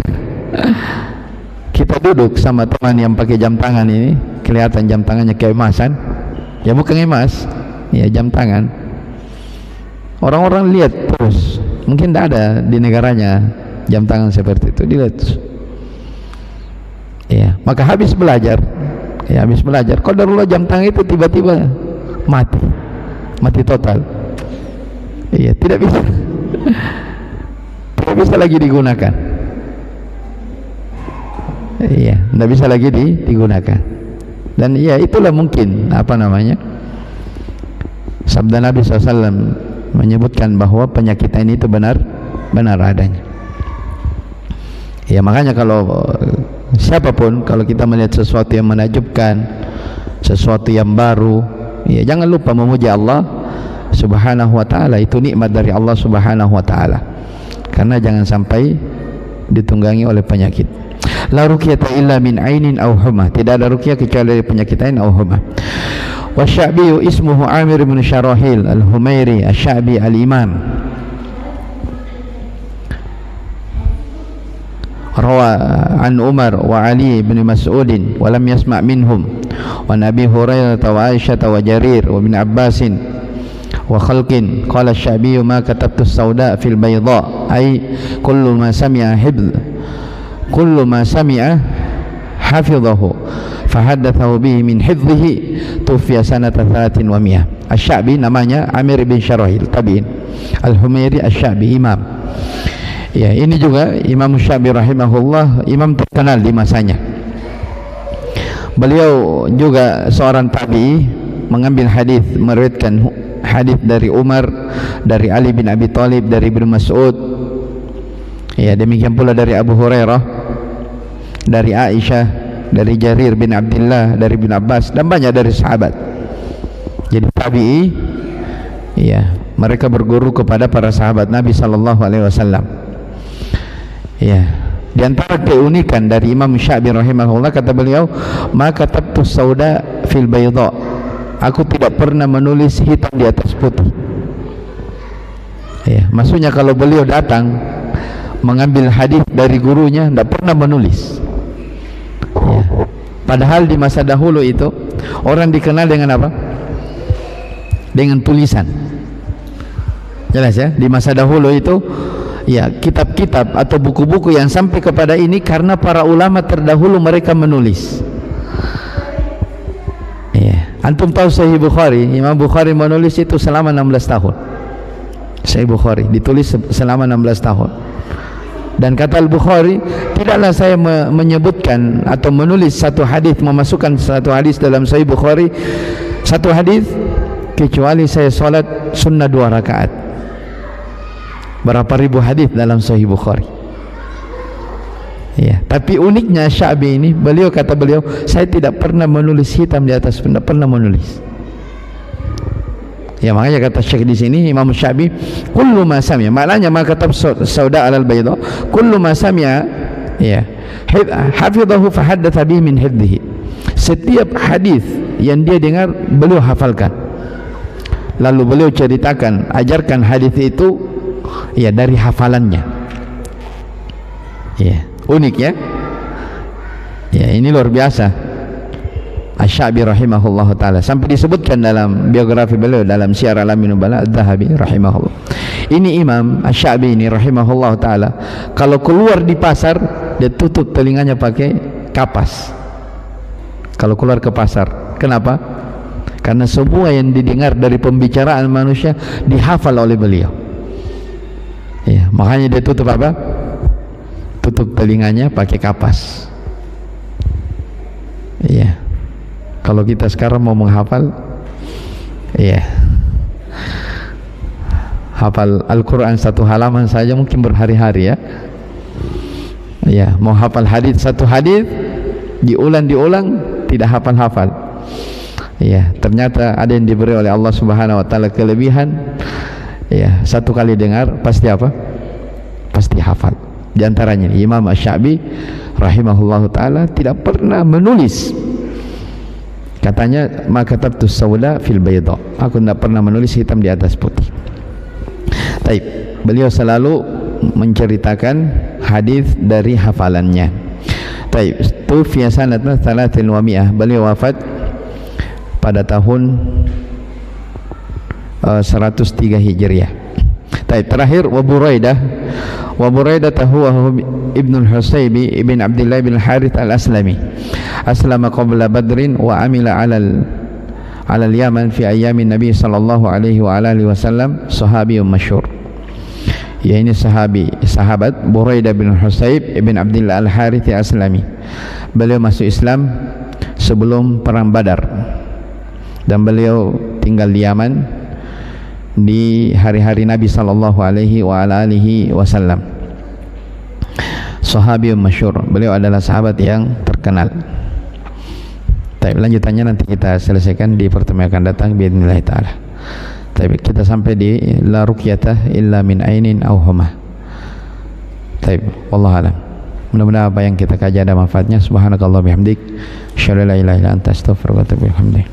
kita duduk sama teman yang pakai jam tangan ini, kelihatan jam tangannya kayak emasan, ya bukan emas, ya jam tangan. Orang-orang lihat terus, mungkin tidak ada di negaranya jam tangan seperti itu, dilihat. Ya, maka habis belajar, qadarullah jam tangan itu tiba-tiba mati total. Iya, tidak bisa lagi digunakan. Iya, tidak bisa lagi digunakan. Dan ya itulah mungkin sabda Nabi SAW menyebutkan bahwa penyakit ini itu benar adanya. Ya, makanya kalau siapapun, kalau kita melihat sesuatu yang menakjubkan, sesuatu yang baru, ya jangan lupa memuji Allah Subhanahu wa ta'ala. Itu nikmat dari Allah Subhanahu wa ta'ala, karena jangan sampai ditunggangi oleh penyakit. La ruqyata illa min ainin aw huma, tidak ada ruqyah kecuali dari penyakit ain aw huma. Wa Sya'bi ismuhu Amir bin Syarahil al-Humairi asy-Sya'bi al-Imam. Rawa an Umar wa Ali bin Mas'ud wa lam yasma' minhum wa Nabi Hurairah wa Aisyah wa Jarir wa bin Abbasin wa khalqin. Qala Sya'bi ma katabtu as-sauda fil bayda, ay kullu ma sami'a hafidhahu fahaddathahu bihi min hifdhihi tufiya sanata 300. Asy-Sya'bi namanya Amir bin Syarahil tabi'in, Al-Humairi Asy-Sya'bi imam. Ya, ini juga Imam Sya'bi rahimahullah, imam terkenal di masanya. Beliau juga seorang tabi'i, mengambil hadis, meriwayatkan hadis dari Umar, dari Ali bin Abi Thalib, dari Ibnu Mas'ud. Ya, demikian pula dari Abu Hurairah, dari Aisyah, dari Jarir bin Abdullah, dari Ibnu Abbas, dan banyak dari sahabat. Jadi tabi'i, ya, mereka berguru kepada para sahabat Nabi sallallahu alaihi wasallam. Ya, di antara keunikan dari Imam Sya'bi rahimahullah, kata beliau, maka katabtu sauda fil bayda, aku tidak pernah menulis hitam di atas putih. Ya, maksudnya kalau beliau datang mengambil hadis dari gurunya, tidak pernah menulis. Ya, padahal di masa dahulu itu orang dikenal dengan apa? Dengan tulisan. Jelas ya, di masa dahulu itu ya, kitab-kitab atau buku-buku yang sampai kepada ini karena para ulama terdahulu mereka menulis. Ya, antum tahu Sahih Bukhari, Imam Bukhari menulis itu selama 16 tahun. Sahih Bukhari ditulis selama 16 tahun. Dan kata Al-Bukhari, tidaklah saya menyebutkan atau menulis satu hadis, memasukkan satu hadis dalam Sahih Bukhari, satu hadis, kecuali saya solat sunnah 2 rakaat. Berapa ribu hadis dalam Sahih Bukhari. Ya, tapi uniknya Sya'bi ini, kata beliau, saya tidak pernah menulis hitam di atas, tidak pernah menulis. Ya, makanya kata Syekh di sini Imam Sya'bi, kullu ma sami'a, maknanya ma katab sauda alal bayda, kullu ma sami'a, ya, hafidhahu fa haddatha bihi min hifdhihi. Setiap hadis yang dia dengar beliau hafalkan, lalu beliau ceritakan, ajarkan hadis itu ya dari hafalannya. Ya, unik ya. Ya, ini luar biasa. Asy-Sya'bi rahimahullah ta'ala, sampai disebutkan dalam biografi beliau dalam Syiar Alamin Nubala Adz-Dzahabi rahimahullah. Ini Imam Asy-Sya'bi ini rahimahullah ta'ala, kalau keluar di pasar dia tutup telinganya pakai kapas. Kalau keluar ke pasar, kenapa? Karena semua yang didengar dari pembicaraan manusia dihafal oleh beliau. Ya, makanya dia tutup apa? Tutup telinganya pakai kapas. Iya. Kalau kita sekarang mau menghafal, iya, hafal Al-Quran satu halaman saja mungkin berhari-hari ya. Iya, mau hafal hadis satu hadis diulang tidak hafal-hafal. Iya, ternyata ada yang diberi oleh Allah Subhanahu wa taala kelebihan. Iya, satu kali dengar pasti apa? Pasti hafal. Di antaranya Imam Asy-Sya'bi rahimahullahu taala tidak pernah menulis. Katanya, maka katabtu sauda fil bayda, aku tidak pernah menulis hitam di atas putih. Taib, beliau selalu menceritakan hadis dari hafalannya. Taib, tufiya sanatna 300, beliau wafat pada tahun 103 Hijriah. Taib, terakhir wa Buraidah huwa Ibnu al-Husaybi ibn Abdullah bin Harith al-Aslami, aslama qabla Badrin wa amila ala al-Yaman fi ayyamin Nabi sallallahu alaihi wa alihi wasallam, sahabiyun masyhur. Ya, ini sahabat Buraidah bin Husayb ibn Abdullah al-Harith al-Aslami. Beliau masuk Islam sebelum perang Badar dan beliau tinggal di Yaman di hari-hari Nabi sallallahu alaihi wa alihi wasallam. Sahabiyun masyhur, beliau adalah sahabat yang terkenal. Tapi lanjutannya nanti kita selesaikan di pertemuan akan datang biidznillah taala. Tapi kita sampai di la ruqyatah illa min ainin aw humah. Baik, wallahu alam. Mudah-mudahan apa yang kita kaji ada manfaatnya. Subhanakallah bihamdik, asyhadu an la ilaha illa anta, astaghfiruka wa atubu ilaik.